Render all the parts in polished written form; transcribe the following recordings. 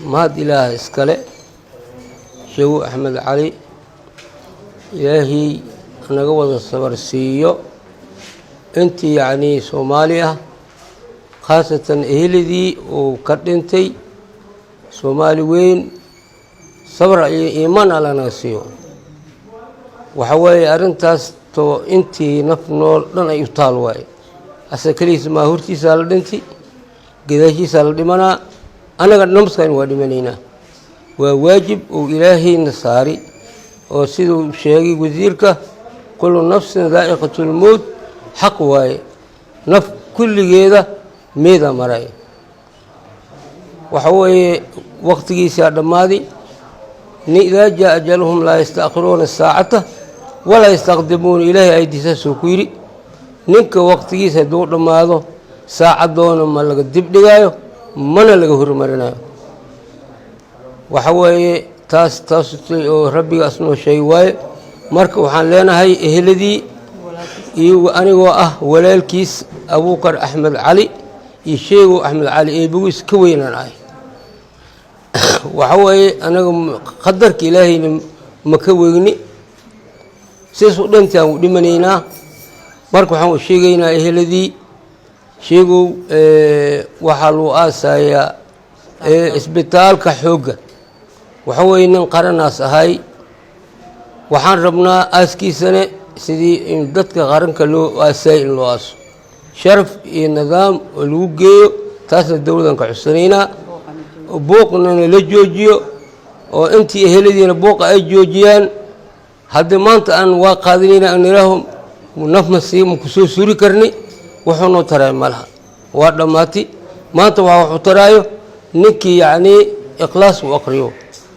مهد إله إسكالي شو أحمد علي إلهي أنا قوض الصبر السيو أنت يعني صوماليا خاصة إهلدي وكرنتي صومالي وين صبر إيمان على ناسيو وحوالي أرنتاس تو أنت نفنول لنا يطال واي أسكليس ما هرتي سال دنتي قداشي سال دمنا أنا قد نمسكين ودمنينا وواجب وإلهي نصاري وسيدو شيخي وزيرك كل نفس ذائقة الموت حق واي نف كل جيدة ميدا مراي وحوي وقت جيسي الماضي إذا جاء أجلهم لا يستأخرون الساعة ولا يستقدمون إليه أيدي سكيري نك وقت جيسي دور ماذا ساعة دون ما لقى دب دقايو من لقى هرمرنا وحوي تاس ربي أصنع شيء واي مرك وحن لنا هاي إهلدي أنا ولا الكيس أبو بكر أحمد علي يشيو أحمد علي بويس كوينا هاي وحوي أنا قدرك إلهي مكويني سيسو دنتا ودمنينا مرك وحن شيءنا إهلدي شيء وحلو آسايا إسبيتال كحوجة وحوي نقرناس هاي وحن ربنا أسكي سنة سيدي إمدتك غارنك لو أساي الواس شرف النظام الوجيو تاس الدولة كحسنينا وبوقنا للجوجيو وأنتي أهلدين بوق أي جوجيان هذا ما أنت أن واقعين أن لهم ونفسي مكسور سوري كرني وحنو ترى مالها وادماتي ما أنت وحو ترايو نكي يعني إخلاص وأقريو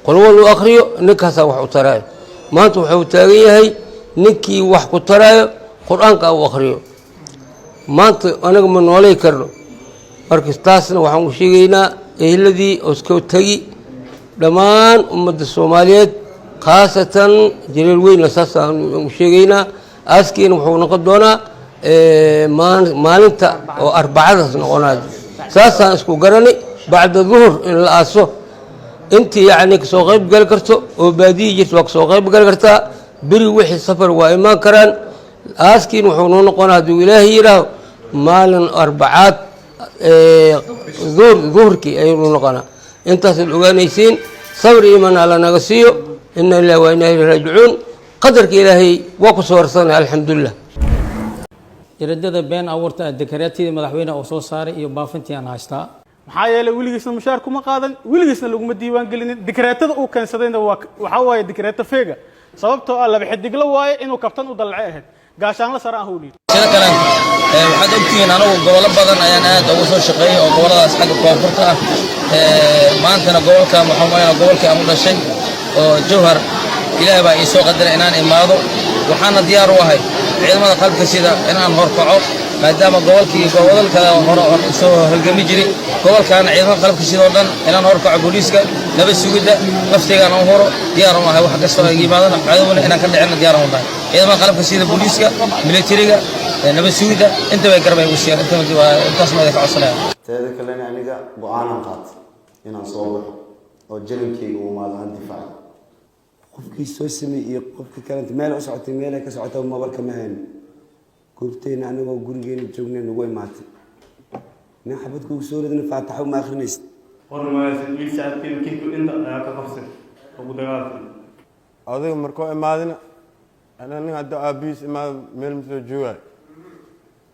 قلوا أقريو نكهسا وحو ترايو ما أنت وحو تاغيهي نكي وحكو ترايو قرآن كأو أقريو ما أنت أنا من ولي كرنو مركز تاسنا وحو شيغينا الذي أسكو تاغي دمان أمد الصوماليات خاصة جريل وين أساسا شيغينا أسكين وحو نقدونا مالنتا وأربعة نقونا ساسا اسكو قرني بعد الظهر إن الأسو أنت يعني كسو غيب قال كرتو وبادي جيت وكسو غيب قال كرتا بري وحي سفر وإيمان كران أسكين وحو نقونا دو إلهي له مالن أربعات ظهركي أيضا نقونا أنت سلوغانيسين صبر إيمان على نغسيو إن الله وإنا إليه راجعون قدرك إلهي وقص ورسنا الحمد لله iradada been abuurta dekraatii madaxweynaha oo soo saaray iyo baafintii aan haystaa maxaa yeelay wiligiisna mushaar kuma qaadan wiligiisna laguma diiwaan gelin dekraatada uu keensadayna waxa waaye dekraata feega sababtoo ah laba xidigla waaye inuu kabtan u dalacay ahayd gaashaan la saraan hawliid sida kale waxaad ogtihiin anagu gobolo badan ayaan aad ugu soo shaqeeyay oo goboladaas xagga koonfurta ah maantana gobolka maxamed gobolka aan u dhashay oo Jowhar ilaahay baa ii soo qadaray inaan imaado waxaana diyaar u ahay ciidamada qalabka sida inaan horkaco maadaama gobolkii gobolka hore soo halgami jiray gobolkaana ciidamada qalabka sida oo dhan inaan horkaco booliiska nabad sugidda nafteegaan aan horo diyaar u ahay wax kasta oo yimaadana cadawna inaan ka dhicin diyaar u ahay ciidamada qalabka sida booliiska militariga nabad sugidda inta way garbay u sheegay intaas ma ka codsanaya teeda kale aniga go'aan qaat inaan soo baxo oo jilinkeyga uu maadahan difaac qofkii soo sameeyay qofkii kale meel u socotay meel ay ka socotay ma barka ma hayn goobteena anagoo gurigeena joognay nagu imaatay nin xabadku soo ridna faataxo ma akhrinayst qormaayay wiil saacadkii kiiku inta ayaa ka qabsay ugu dagaalkii adiga markoo imaadina ana nin hadda aabiis imaad meel ma soo joogay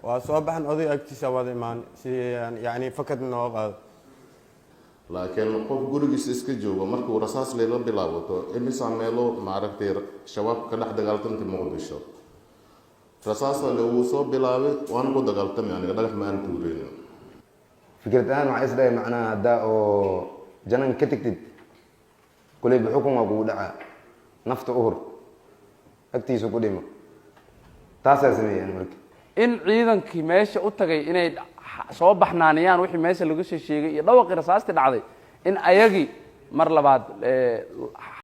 waa soo baxan oday agtiisa wada imaan si yani fakad noo qaado laakiin qof gurigiisa iska joogo markuu rasaas leelo bilaabato imisa meelo maaragtay shabaab ka dhex dagaaltamta Muqdisho rasaas lagu soo bilaabay waan ku dagaaltamay aniga dhagax maan tuureen fikradan waxa isday macnaa hada oo janan ka tagtid kulay xukunka ugu dhaca nafta uhur agtiisa ku dhimo taasay sameeyeen markii in ciidankii meesha u tagay inay soo baxnaaniyaan wixii meesha lagu soo sheegay iyo dhawaqi rasaasti dhacday in ayagi mar labaad